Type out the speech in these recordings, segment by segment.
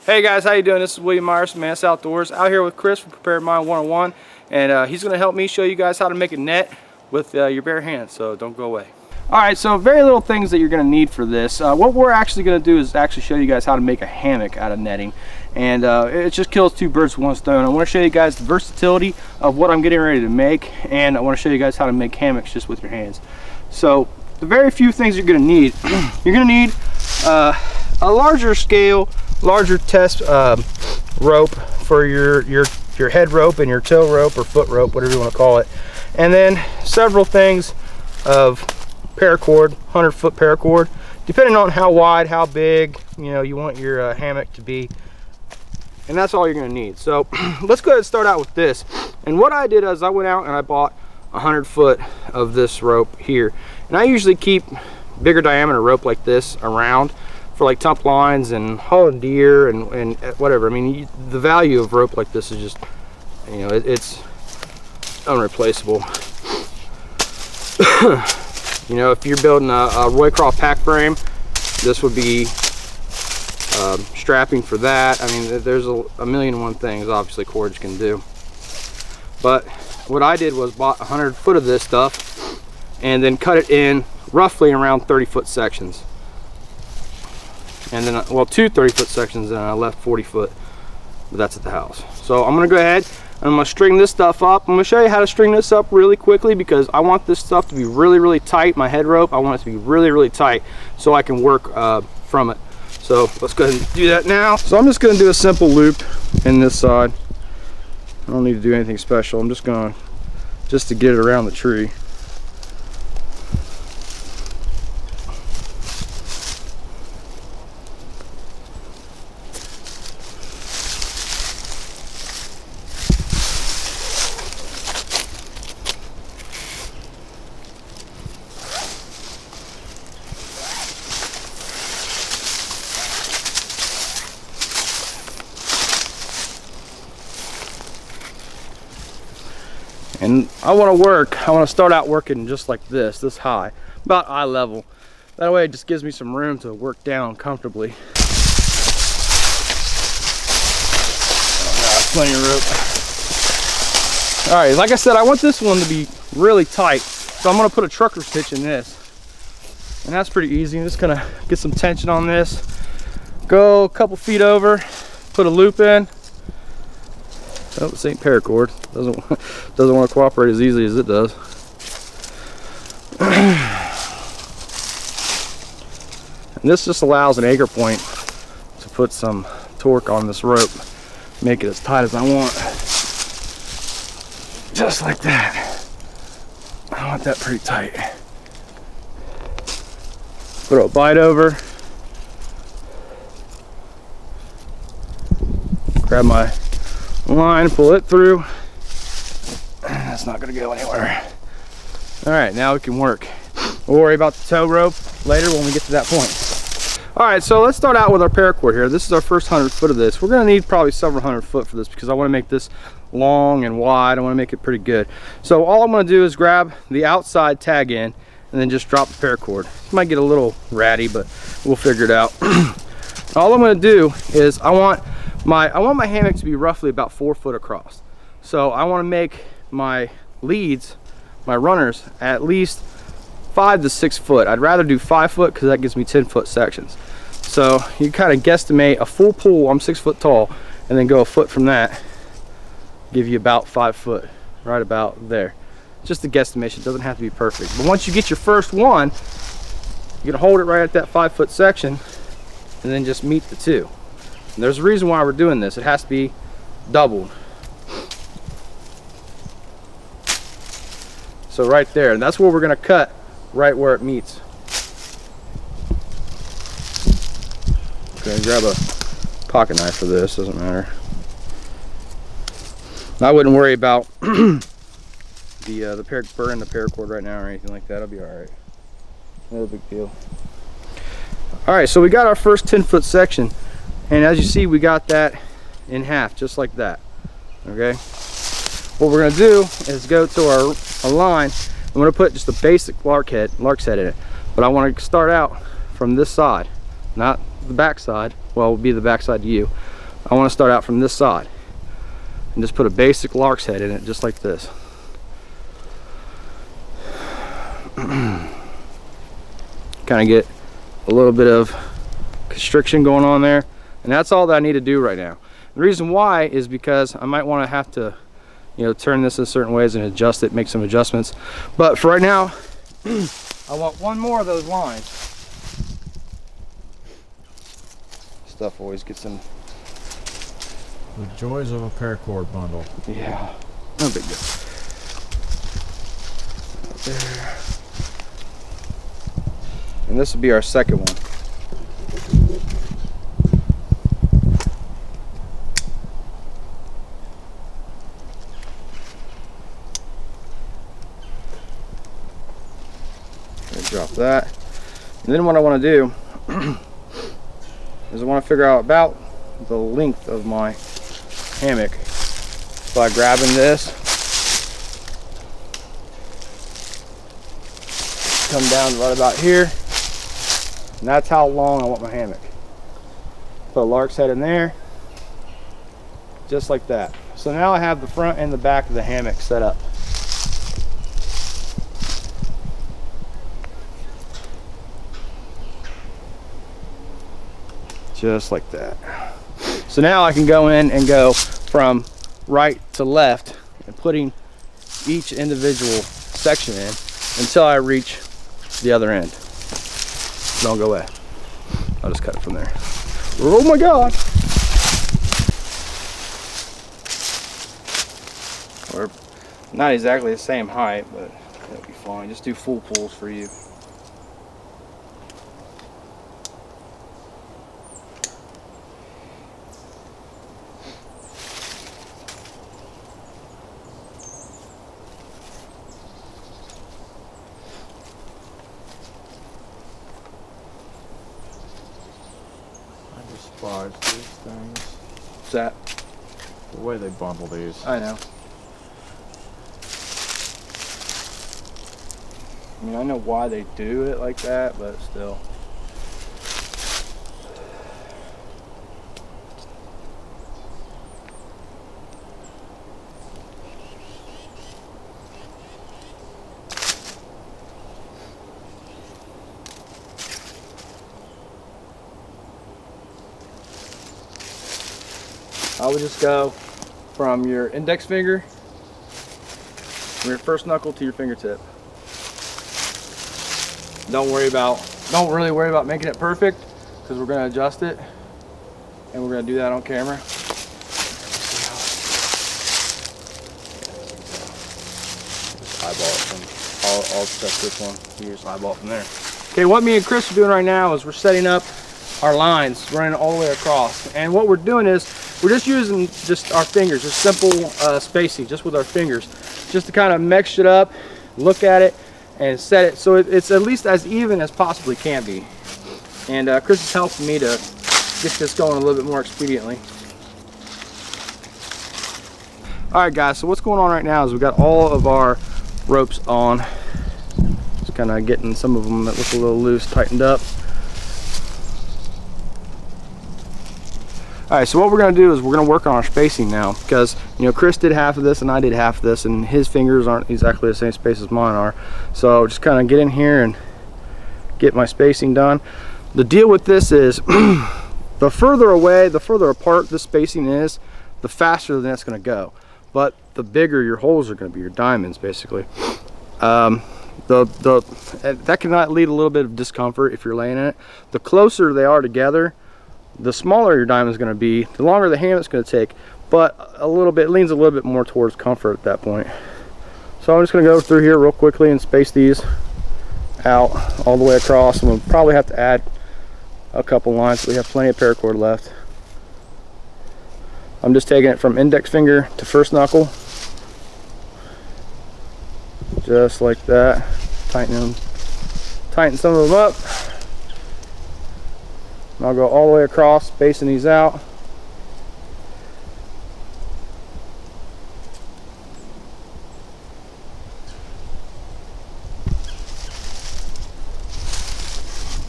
Hey guys, how you doing? This is William Myers from Mantis Outdoors, out here with Chris from Prepared Mind 101, and he's going to help me show you guys how to make a net with your bare hands, so don't go away. Alright, so very little things that you're going to need for this. What we're actually going to do is actually show you guys how to make a hammock out of netting, and it just kills two birds with one stone. I want to show you guys the versatility of what I'm getting ready to make, and I want to show you guys how to make hammocks just with your hands. So the very few things you're going to need, you're going to need a larger scale, larger test rope for your head rope and your toe rope or foot rope, whatever you want to call it, and then several things of paracord, 100-foot paracord, depending on how wide, how big you want your hammock to be, and that's all you're going to need. So let's go ahead and start out with this. And what I did is I went out and I bought 100 foot of this rope here, and I usually keep bigger diameter rope like this around for like tump lines and hauling deer and whatever. I mean, the value of rope like this is just, it's unreplaceable. If you're building a Roycroft pack frame, this would be strapping for that. I mean, there's a million and one things obviously cords can do. But what I did was bought 100 foot of this stuff and then cut it in roughly around 30-foot sections. And then, well, two 30-foot sections, and I left 40 foot, but that's at the house. So I'm gonna go ahead and I'm gonna string this stuff up. I'm gonna show you how to string this up really quickly because I want this stuff to be really tight. My head rope, I want it to be really tight so I can work from it. So let's go ahead and do that now. So I'm just gonna do a simple loop in this side. I don't need to do anything special. I'm just to get it around the tree. And I want to start out working just like this high, about eye level. That way it just gives me some room to work down comfortably. Oh, plenty of rope. All right, like I said, I want this one to be really tight. So I'm gonna put a trucker stitch in this. And that's pretty easy. I'm just gonna get some tension on this. Go a couple feet over, put a loop in. Oh, this ain't paracord. Doesn't want to cooperate as easily as it does. And this just allows an anchor point to put some torque on this rope, make it as tight as I want. Just like that. I want that pretty tight. Put a bite over. Grab my line, pull it through. That's not going to go anywhere. All right, now we can work. We'll worry about the tow rope later when we get to that point. All right, so let's start out with our paracord here. This is our first 100 foot of this. We're going to need probably several hundred foot for this because I want to make this long and wide. I want to make it pretty good. So all I'm going to do is grab the outside tag in and then just drop the paracord. It might get a little ratty, but we'll figure it out. All I'm going to do is I want my hammock to be roughly about 4 foot across. So I want to make my leads, my runners, at least 5 to 6 foot. I'd rather do 5 foot because that gives me 10-foot sections. So you kind of guesstimate a full pull. I'm 6 foot tall, and then go a foot from that, give you about 5 foot, right about there. Just a guesstimation. It doesn't have to be perfect. But once you get your first one, you're gonna hold it right at that 5 foot section, and then just meet the two. And there's a reason why we're doing this. It has to be doubled. So right there, and that's where we're going to cut, right where it meets. Okay, grab a pocket knife for this, doesn't matter. I wouldn't worry about burning the paracord right now or anything like that. It'll be all right. No big deal. All right, so we got our first 10-foot section, and as you see, we got that in half, just like that. Okay. What we're gonna do is go to our line. I'm gonna put just a basic lark's head in it, but I want to start out from this side, not the back side. Well, it will be the back side to you. I want to start out from this side and just put a basic lark's head in it, just like this. Kind of get a little bit of constriction going on there, and that's all that I need to do right now. The reason why is because I might want to have to, you know, turn this in certain ways and adjust it, make some adjustments. But for right now, I want one more of those lines. Stuff always gets in. The joys of a paracord bundle. Yeah, no big deal. There. And this will be our second one. Drop that. And then what I want to do is I want to figure out about the length of my hammock by grabbing this, come down right about here, and that's how long I want my hammock. Put a lark's head in there, just like that. So now I have the front and the back of the hammock set up. Just like that. So now I can go in and go from right to left and putting each individual section in until I reach the other end. Don't go away. I'll just cut it from there. Oh my God. Or not exactly the same height, but that'll be fine. Just do full pulls for you. These things. What's that? The way they bundle these. I know. I mean, I know why they do it like that, but still. I would just go from your index finger, from your first knuckle to your fingertip. Don't really worry about making it perfect, because we're going to adjust it, and we're going to do that on camera. Just eyeball it from, I'll check this one. You just eyeball it from there. Okay, what me and Chris are doing right now is we're setting up our lines running all the way across, and what we're doing is we're just using our fingers, just simple spacing, just with our fingers, just to kind of mix it up, look at it, and set it so it's at least as even as possibly can be. And Chris is helping me to get this going a little bit more expediently. All right, guys. So what's going on right now is we've got all of our ropes on. Just kind of getting some of them that look a little loose tightened up. All right, so what we're gonna do is we're gonna work on our spacing now, because you know Chris did half of this and I did half of this, and his fingers aren't exactly the same space as mine are. So just kind of get in here and get my spacing done. The deal with this is the further away, the further apart the spacing is, the faster that's gonna go. But the bigger your holes are gonna be, your diamonds basically. That can lead a little bit of discomfort if you're laying in it. The closer they are together, the smaller your diamond is going to be, the longer the hammock's going to take, but it leans a little bit more towards comfort at that point. So I'm just going to go through here real quickly and space these out all the way across, and we'll probably have to add a couple lines, so we have plenty of paracord left. I'm just taking it from index finger to first knuckle, just like that. Tighten some of them up. And I'll go all the way across, spacing these out.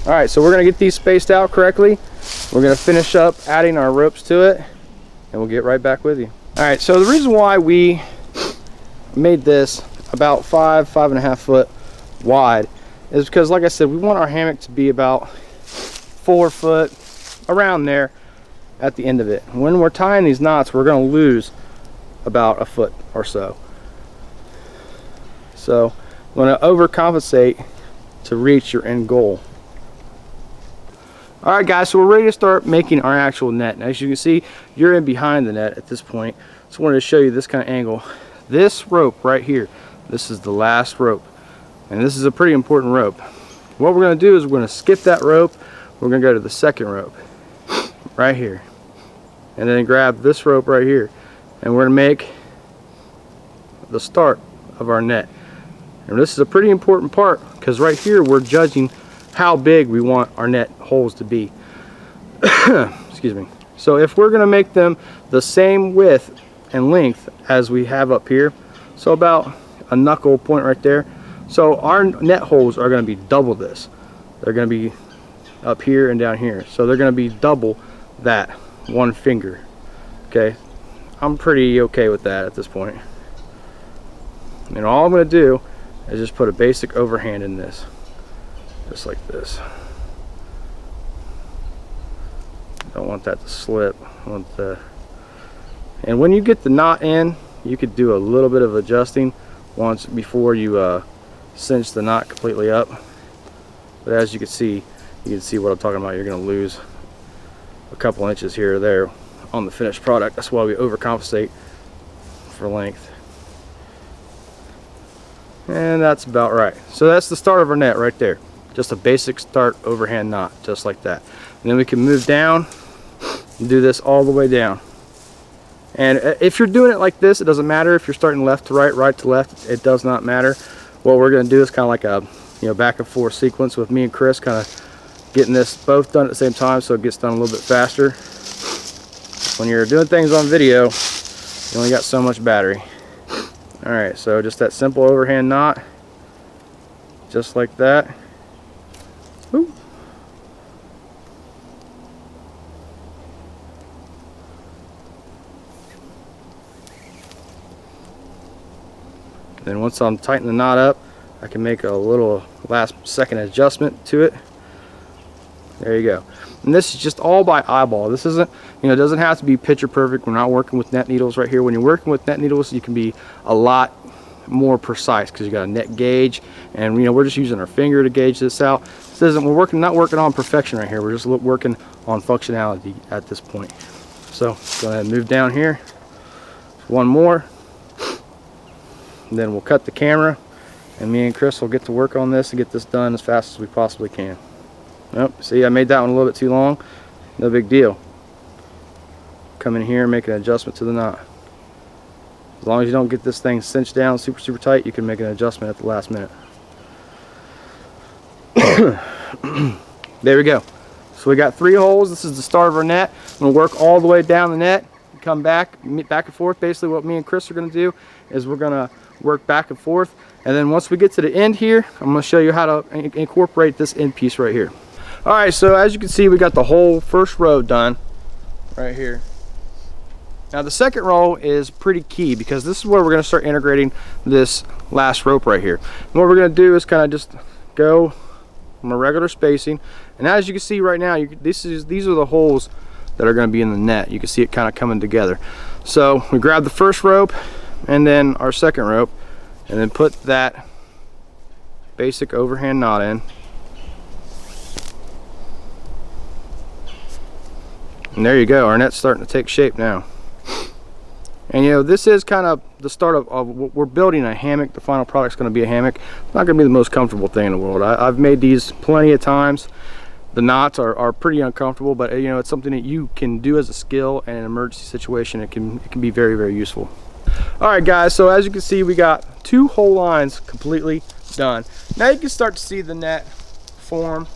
All right, so we're gonna get these spaced out correctly. We're gonna finish up adding our ropes to it, and we'll get right back with you. All right, so the reason why we made this about 5.5 foot wide is because, like I said, we want our hammock to be about 4 foot, around there at the end of it. When we're tying these knots, we're going to lose about a foot or so. So you want to overcompensate to reach your end goal. All right, guys, so we're ready to start making our actual net. And as you can see, you're in behind the net at this point. Just wanted to show you this kind of angle. This rope right here, this is the last rope, and this is a pretty important rope. What we're going to do is we're going to skip that rope. We're going to go to the second rope right here, and then grab this rope right here, and we're going to make the start of our net. And this is a pretty important part, because right here we're judging how big we want our net holes to be. Excuse me. So if we're going to make them the same width and length as we have up here, so about a knuckle point right there, so our net holes are going to be double this. They're going to be up here and down here, so they're going to be double that one finger. Okay, I'm pretty okay with that at this point. And all I'm going to do is just put a basic overhand in this, just like this. Don't want that to slip. I want the, and when you get the knot in, you could do a little bit of adjusting once before you cinch the knot completely up. But as you can see what I'm talking about. You're going to lose a couple inches here or there on the finished product. That's why we overcompensate for length. And that's about right. So that's the start of our net right there. Just a basic start overhand knot, just like that. And then we can move down and do this all the way down. And if you're doing it like this, it doesn't matter if you're starting left to right, right to left. It does not matter. What we're going to do is kind of like a back and forth sequence with me and Chris, kind of getting this both done at the same time, so it gets done a little bit faster. When you're doing things on video, you only got so much battery. All right, so just that simple overhand knot, just like that. Woo. Then once I'm tightening the knot up, I can make a little last second adjustment to it. There you go. And this is just all by eyeball. This isn't, it doesn't have to be picture perfect. We're not working with net needles right here. When you're working with net needles, you can be a lot more precise because you got a net gauge, and we're just using our finger to gauge this out. This isn't, we're not working on perfection right here. We're just working on functionality at this point. So go ahead and move down here. One more, and then we'll cut the camera, and me and Chris will get to work on this and get this done as fast as we possibly can. Nope, see, I made that one a little bit too long. No big deal. Come in here and make an adjustment to the knot. As long as you don't get this thing cinched down super tight, you can make an adjustment at the last minute. There we go. So we got 3 holes. This is the start of our net. I'm going to work all the way down the net, come back and forth. Basically what me and Chris are going to do is we're going to work back and forth, and then once we get to the end here, I'm going to show you how to incorporate this end piece right here. Alright, so as you can see, we got the whole first row done right here. Now the second row is pretty key, because this is where we're going to start integrating this last rope right here. And what we're going to do is kind of just go from a regular spacing, and as you can see right now, these are the holes that are going to be in the net. You can see it kind of coming together. So we grab the first rope and then our second rope, and then put that basic overhand knot in. And there you go, our net's starting to take shape now. And this is kind of the start of we're building a hammock. The final product's going to be a hammock. It's not going to be the most comfortable thing in the world. I've made these plenty of times. The knots are pretty uncomfortable, but it's something that you can do as a skill, and in an emergency situation it can be very, very useful. Alright guys, so as you can see, we got 2 whole lines completely done. Now you can start to see the net form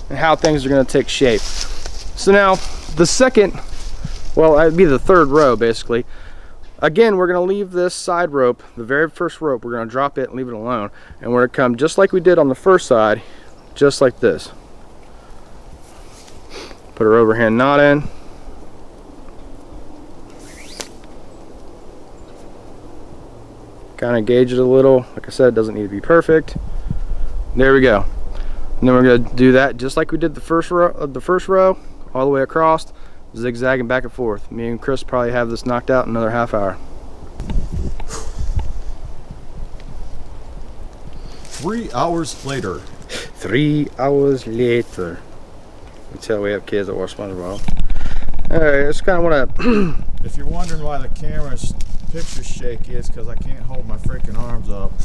and how things are going to take shape. So now the second, well, it'd be the third row basically. Again, we're going to leave this side rope, the very first rope, we're going to drop it and leave it alone, and we're going to come just like we did on the first side, just like this. Put our overhand knot in, kind of gauge it a little. Like I said, it doesn't need to be perfect. There we go. And then we're going to do that just like we did the first row, all the way across, zigzagging back and forth. Me and Chris probably have this knocked out in another half hour. 3 hours later. 3 hours later. You can tell we have kids that watch SpongeBob. Alright, I just kind of want to... If you're wondering why the camera's picture's shaky, it's because I can't hold my freaking arms up.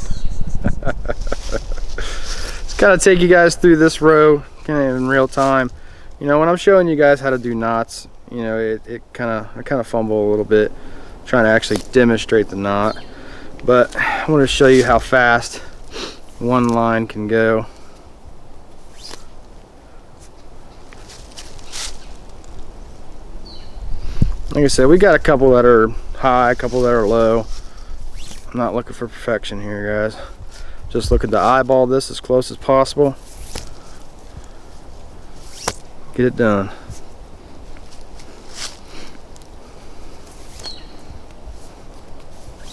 Just kind of take you guys through this row kind of in real time. You know, when I'm showing you guys how to do knots, you know, I kind of fumble a little bit trying to actually demonstrate the knot. But I want to show you how fast one line can go. Like I said, we got a couple that are high, a couple that are low. I'm not looking for perfection here, guys. Just looking to eyeball this as close as possible. Get it done.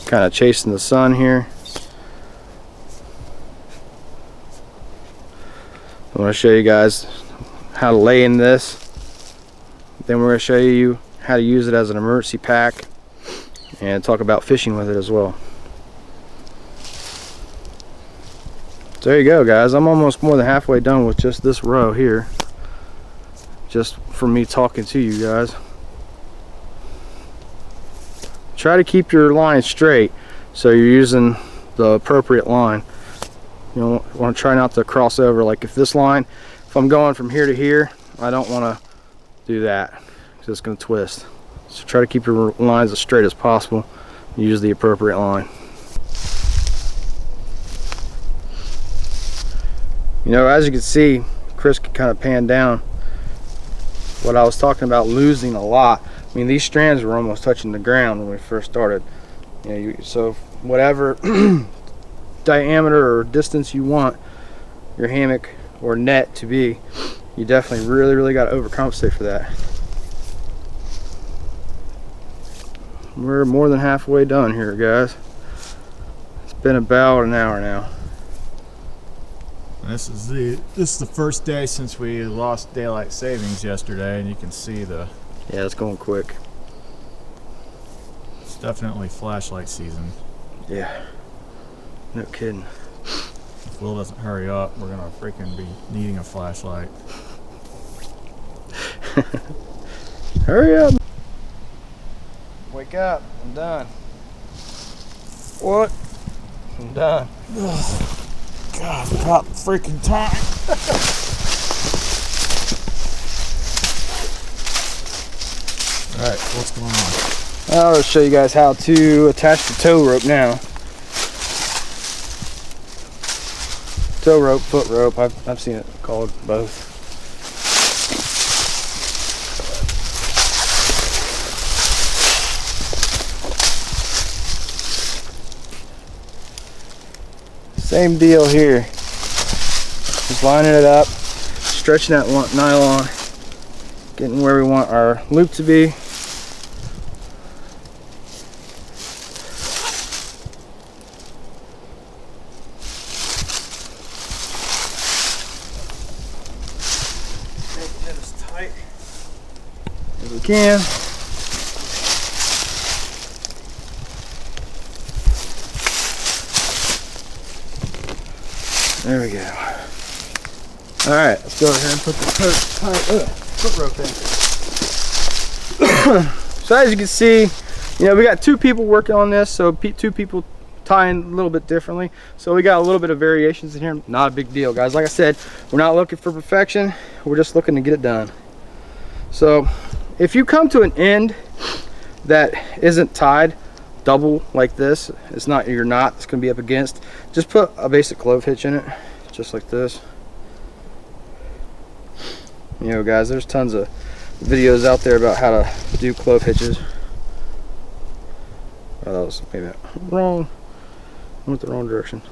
Kind of chasing the sun here. I want to show you guys how to lay in this. Then we're going to show you how to use it as an emergency pack and talk about fishing with it as well. So there you go, guys. I'm almost more than halfway done with just this row here, just from me talking to you guys. Try to keep your line straight so you're using the appropriate line. You know, want to try not to cross over. Like if this line, if I'm going from here to here, I don't want to do that because it's going to twist. So try to keep your lines as straight as possible. Use the appropriate line. You know, as you can see, Chris can kind of pan down what I was talking about losing a lot. I mean, these strands were almost touching the ground when we first started. You know, so whatever diameter or distance you want your hammock or net to be, you definitely really got to overcompensate for that. We're more than halfway done here, guys. It's been about an hour now. This is the first day since we lost daylight savings yesterday, and you can see the... Yeah, it's going quick. It's definitely flashlight season. Yeah, no kidding. If Will doesn't hurry up, we're gonna freaking be needing a flashlight. Hurry up! Wake up! I'm done. What? I'm done. God, it's about freaking time. Alright, what's going on? I'll show you guys how to attach the tow rope now. Tow rope, foot rope, I've seen it called both. Same deal here. Just lining it up, stretching that nylon, getting where we want our loop to be. Making it as tight as we can. There we go. All right, let's go ahead and put the foot rope in. So as you can see, you know, we got two people working on this, so two people tying a little bit differently. So we got a little bit of variations in here. Not a big deal, guys. Like I said, we're not looking for perfection. We're just looking to get it done. So if you come to an end that isn't tied double like this, it's not your knot it's going to be up against, just put a basic clove hitch in it, just like this. You know, guys, there's tons of videos out there about how to do clove hitches. Oh, that was maybe wrong. I went the wrong direction.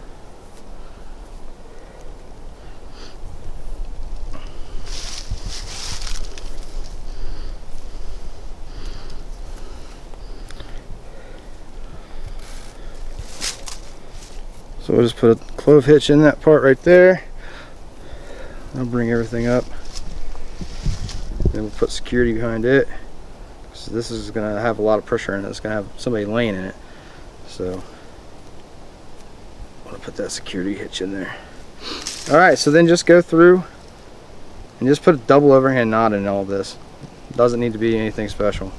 So we'll just put a clove hitch in that part right there. I'll bring everything up. Then we'll put security behind it. So this is going to have a lot of pressure in it. It's going to have somebody laying in it. So I'll put that security hitch in there. Alright, so then just go through and just put a double overhand knot in all of this. Doesn't need to be anything special.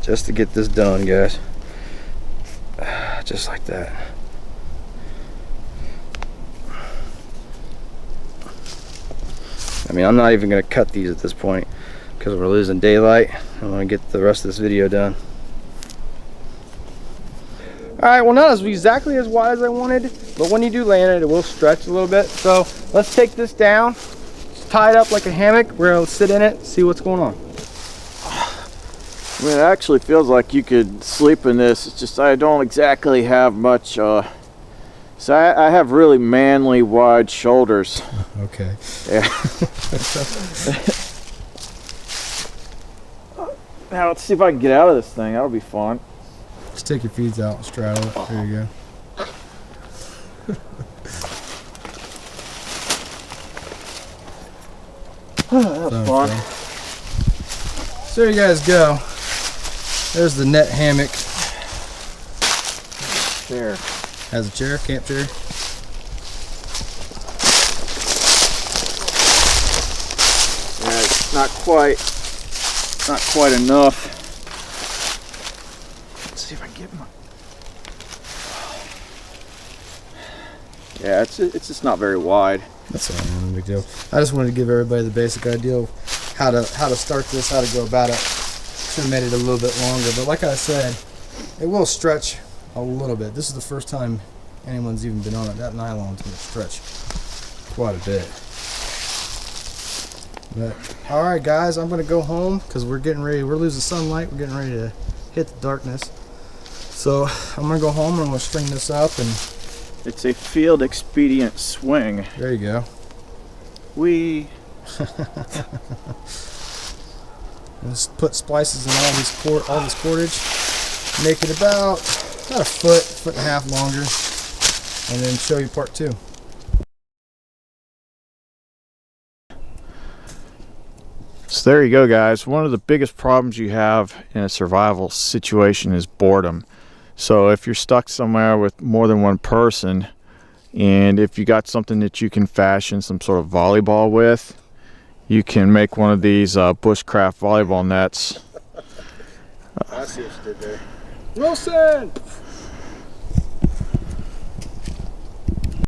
Just to get this done, guys. Just like that. I mean, I'm not even going to cut these at this point because we're losing daylight. I want to get the rest of this video done. Alright, well, not exactly as wide as I wanted, but when you do land it, it will stretch a little bit. So let's take this down, just tie it up like a hammock. We're going to sit in it, see what's going on. I mean, it actually feels like you could sleep in this. It's just I don't exactly have much. So I have really manly, wide shoulders. Okay. Yeah. Now let's see if I can get out of this thing. That'll be fun. Just take your feet out and straddle it. There you go. That's fun. So there you guys go. There's the net hammock. Chair. Has a chair, camp chair. Yeah, it's not quite enough. Let's see if I can get my. Yeah, it's just not very wide. That's all right, no big deal. I just wanted to give everybody the basic idea of how to start this, how to go about it. Should have made it a little bit longer, but like I said, it will stretch a little bit. This is the first time anyone's even been on it. That nylon's going to stretch quite a bit. But all right, guys, I'm going to go home because we're getting ready. We're losing sunlight. We're getting ready to hit the darkness. So I'm going to go home and I'm going to string this up, and It's a field expedient swing. there you go. Let's put splices in all this cordage. Make it about a foot and a half longer, and then show you part two. So there you go, guys. One of the biggest problems you have in a survival situation is boredom. So if you're stuck somewhere with more than one person, and if you got something that you can fashion some sort of volleyball with, you can make one of these bushcraft volleyball nets. I see what you did there. Wilson!